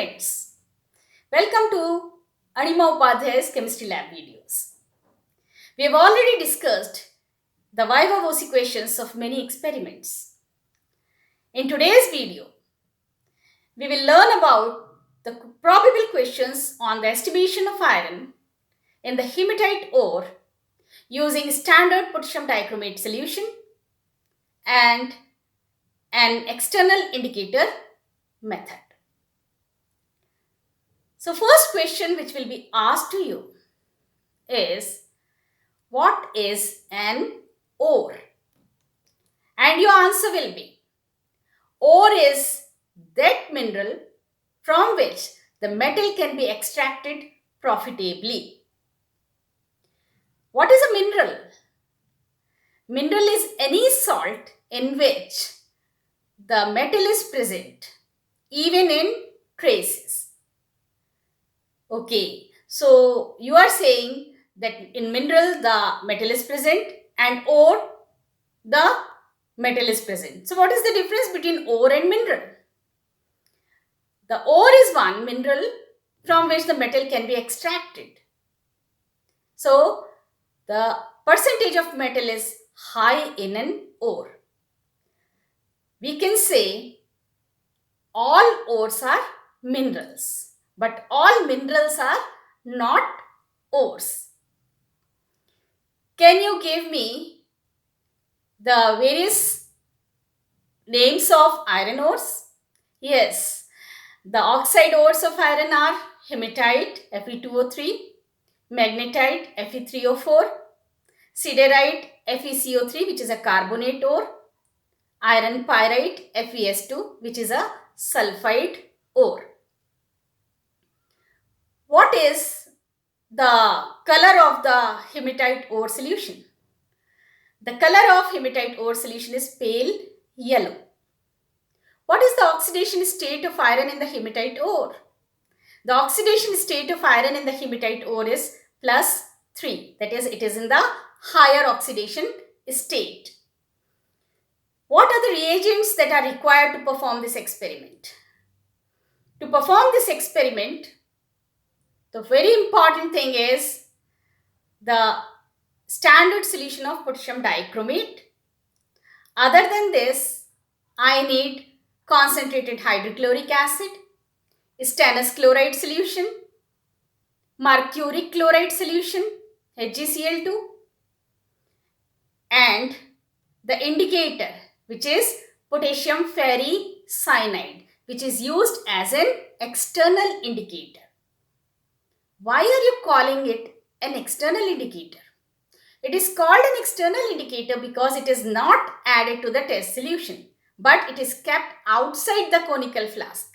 friends, welcome to Anima Upadhyay's Chemistry Lab videos. We have already discussed the viva voce questions of many experiments. In today's video, we will learn about the probable questions on the estimation of iron in the hematite ore using standard potassium dichromate solution and an external indicator method. So first question which will be asked to you is, what is an ore? And your answer will be, ore is that mineral from which the metal can be extracted profitably. What is a mineral? Mineral is any salt in which the metal is present, even in traces. Okay, so you are saying that in mineral the metal is present and ore the metal is present. So what is the difference between ore and mineral? The ore is one mineral from which the metal can be extracted. So the percentage of metal is high in an ore. We can say all ores are minerals, but all minerals are not ores. Can you give me the various names of iron ores? Yes, the oxide ores of iron are hematite Fe2O3, magnetite Fe3O4, siderite FeCO3 which is a carbonate ore, iron pyrite FeS2 which is a sulfide ore. What is the color of the hematite ore solution? The color of hematite ore solution is pale yellow. What is the oxidation state of iron in the hematite ore? The oxidation state of iron in the hematite ore is +3. That is, it is in the higher oxidation state. What are the reagents that are required to perform this experiment? To perform this experiment, the very important thing is the standard solution of potassium dichromate. Other than this, I need concentrated hydrochloric acid, stannous chloride solution, mercuric chloride solution, HgCl2, and the indicator which is potassium ferricyanide, which is used as an external indicator. Why are you calling it an external indicator? It is called an external indicator because it is not added to the test solution, but it is kept outside the conical flask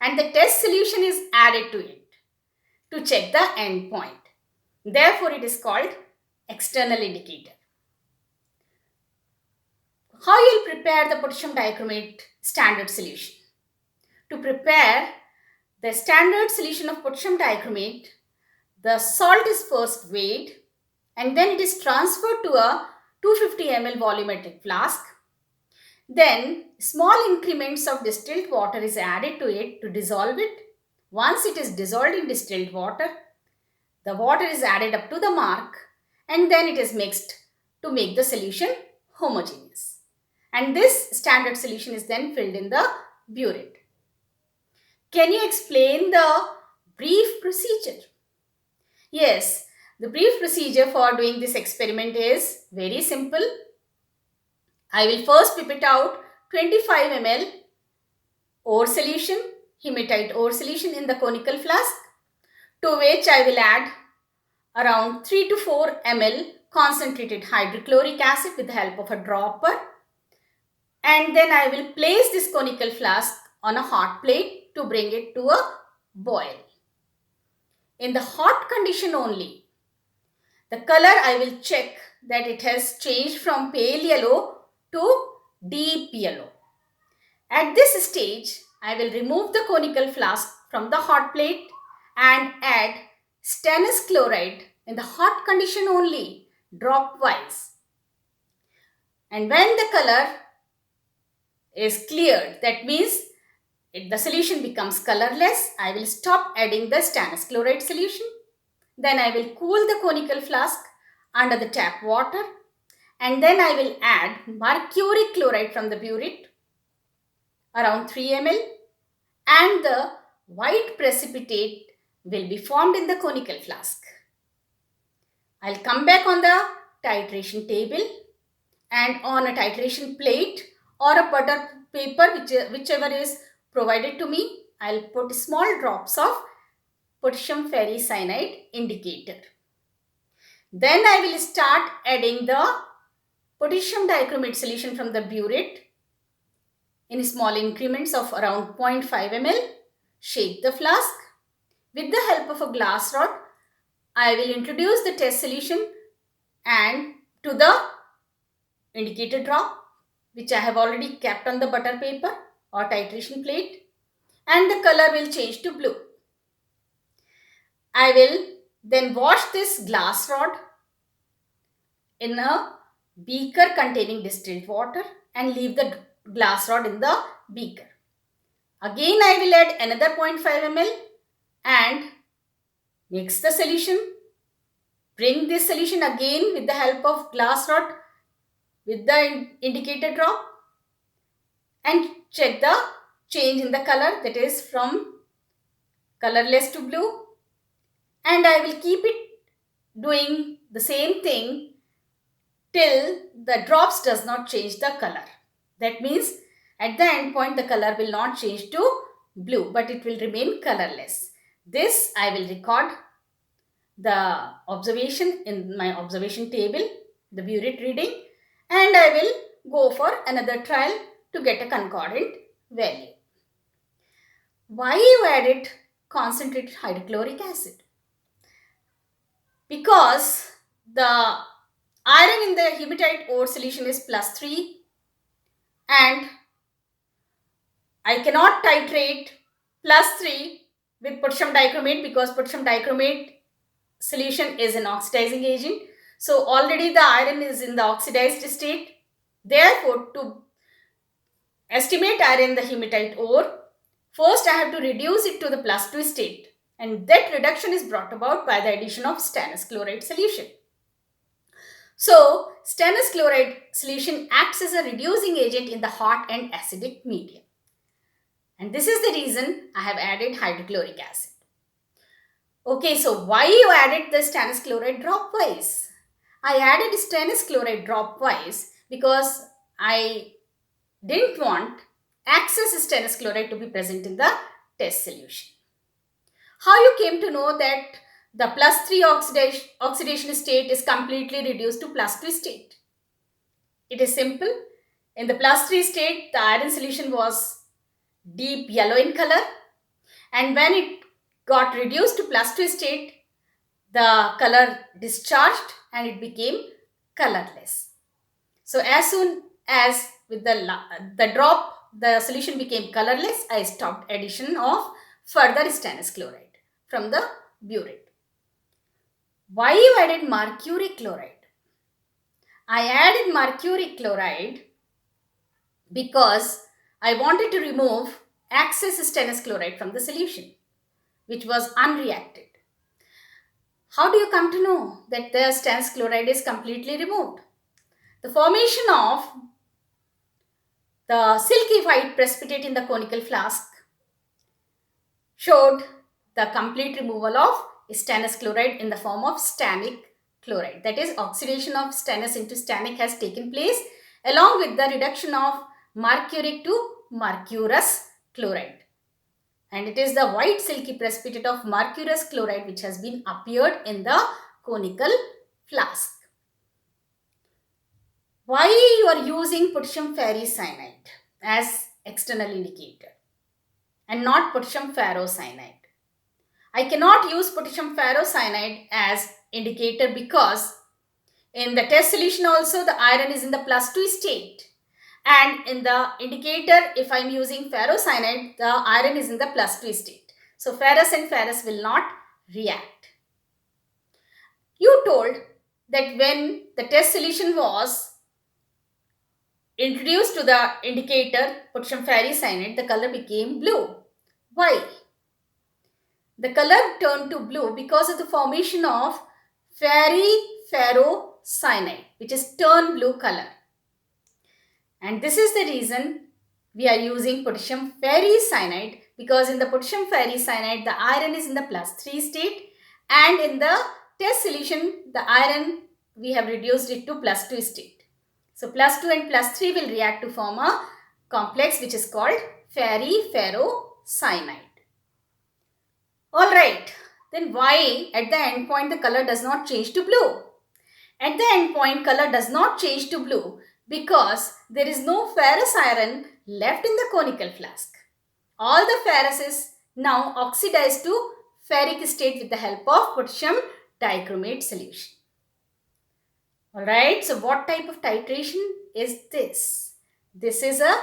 and the test solution is added to it to check the end point. Therefore, it is called external indicator. How you will prepare the potassium dichromate standard solution? To prepare the standard solution of potassium dichromate, the salt is first weighed and then it is transferred to a 250 ml volumetric flask. Then small increments of distilled water is added to it to dissolve it. Once it is dissolved in distilled water, the water is added up to the mark and then it is mixed to make the solution homogeneous. And this standard solution is then filled in the burette. Can you explain the brief procedure? Yes, the brief procedure for doing this experiment is very simple. I will first pipette out 25 ml ore solution, hematite ore solution in the conical flask, to which I will add around 3 to 4 ml concentrated hydrochloric acid with the help of a dropper. And then I will place this conical flask on a hot plate to bring it to a boil. In the hot condition only, the color I will check that it has changed from pale yellow to deep yellow. At this stage, I will remove the conical flask from the hot plate and add stannous chloride in the hot condition only, dropwise. And when the color is cleared, that means the solution becomes colorless, I will stop adding the stannous chloride solution. Then I will cool the conical flask under the tap water, and then I will add mercuric chloride from the burette, around 3 ml, and the white precipitate will be formed in the conical flask. I'll come back on the titration table, and on a titration plate or a butter paper, whichever is provided to me, I'll put small drops of potassium ferricyanide indicator. Then I will start adding the potassium dichromate solution from the burette in small increments of around 0.5 ml. Shake the flask. With the help of a glass rod, I will introduce the test solution and to the indicator drop, which I have already kept on the butter paper or titration plate, and the color will change to blue. I will then wash this glass rod in a beaker containing distilled water and leave the glass rod in the beaker. Again, I will add another 0.5 ml and mix the solution. Bring this solution again with the help of glass rod with the indicator drop and check the change in the color, that is from colorless to blue. And I will keep it doing the same thing till the drops does not change the color. That means at the end point the color will not change to blue, but it will remain colorless. This I will record the observation in my observation table, the burette reading, and I will go for another trial to get a concordant value. Why you added concentrated hydrochloric acid? Because the iron in the hematite ore solution is +3 and I cannot titrate +3 with potassium dichromate because potassium dichromate solution is an oxidizing agent. So already the iron is in the oxidized state. Therefore, to estimate iron in the hematite ore, first I have to reduce it to the +2 state, and that reduction is brought about by the addition of stannous chloride solution. So, stannous chloride solution acts as a reducing agent in the hot and acidic medium. And this is the reason I have added hydrochloric acid. Okay, so why you added the stannous chloride dropwise? I added stannous chloride dropwise because I didn't want excess stannous chloride to be present in the test solution. How you came to know that the +3 oxidation state is completely reduced to +2 state? It is simple. In the +3 state, the iron solution was deep yellow in color, and when it got reduced to +2 state, the color discharged and it became colorless. So as soon as with the drop, the solution became colorless, I stopped addition of further stannous chloride from the burette. Why you added mercuric chloride? I added mercuric chloride because I wanted to remove excess stannous chloride from the solution, which was unreacted. How do you come to know that the stannous chloride is completely removed? The formation of the silky white precipitate in the conical flask showed the complete removal of stannous chloride in the form of stannic chloride. That is, oxidation of stannous into stannic has taken place along with the reduction of mercuric to mercurous chloride. And it is the white silky precipitate of mercurous chloride which has been appeared in the conical flask. Why you are using potassium ferricyanide as external indicator and not potassium ferrocyanide? I cannot use potassium ferrocyanide as indicator because in the test solution also the iron is in the +2 state, and in the indicator if I am using ferrocyanide, the iron is in the +2 state. So ferrous and ferrous will not react. You told that when the test solution was introduced to the indicator potassium ferricyanide, the color became blue. Why? The color turned to blue because of the formation of ferricyanide, which is turn blue color. And this is the reason we are using potassium ferricyanide, because in the potassium ferricyanide, the iron is in the +3 state, and in the test solution, the iron we have reduced it to +2 state. So +2 and +3 will react to form a complex which is called ferricyanide. Alright, then why at the end point the color does not change to blue? At the end point, color does not change to blue because there is no ferrous iron left in the conical flask. All the ferrous is now oxidized to ferric state with the help of potassium dichromate solution. Alright, so what type of titration is this? This is a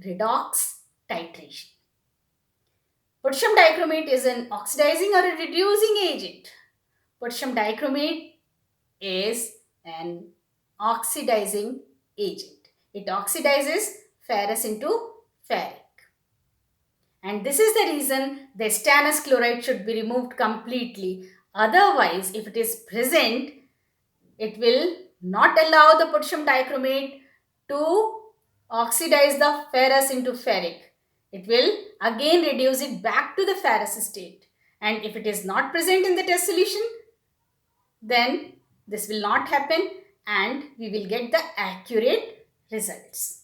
redox titration. Potassium dichromate is an oxidizing or a reducing agent. Potassium dichromate is an oxidizing agent. It oxidizes ferrous into ferric. And this is the reason the stannous chloride should be removed completely. Otherwise, if it is present, it will not allow the potassium dichromate to oxidize the ferrous into ferric. It will again reduce it back to the ferrous state. And if it is not present in the test solution, then this will not happen and we will get the accurate results.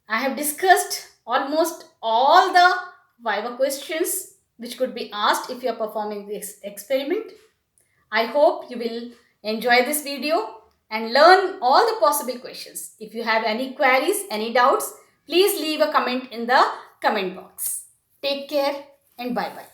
I have discussed almost all the Viva questions which could be asked if you are performing this experiment. I hope you will enjoy this video and learn all the possible questions. If you have any queries, any doubts, please leave a comment in the comment box. Take care and bye-bye.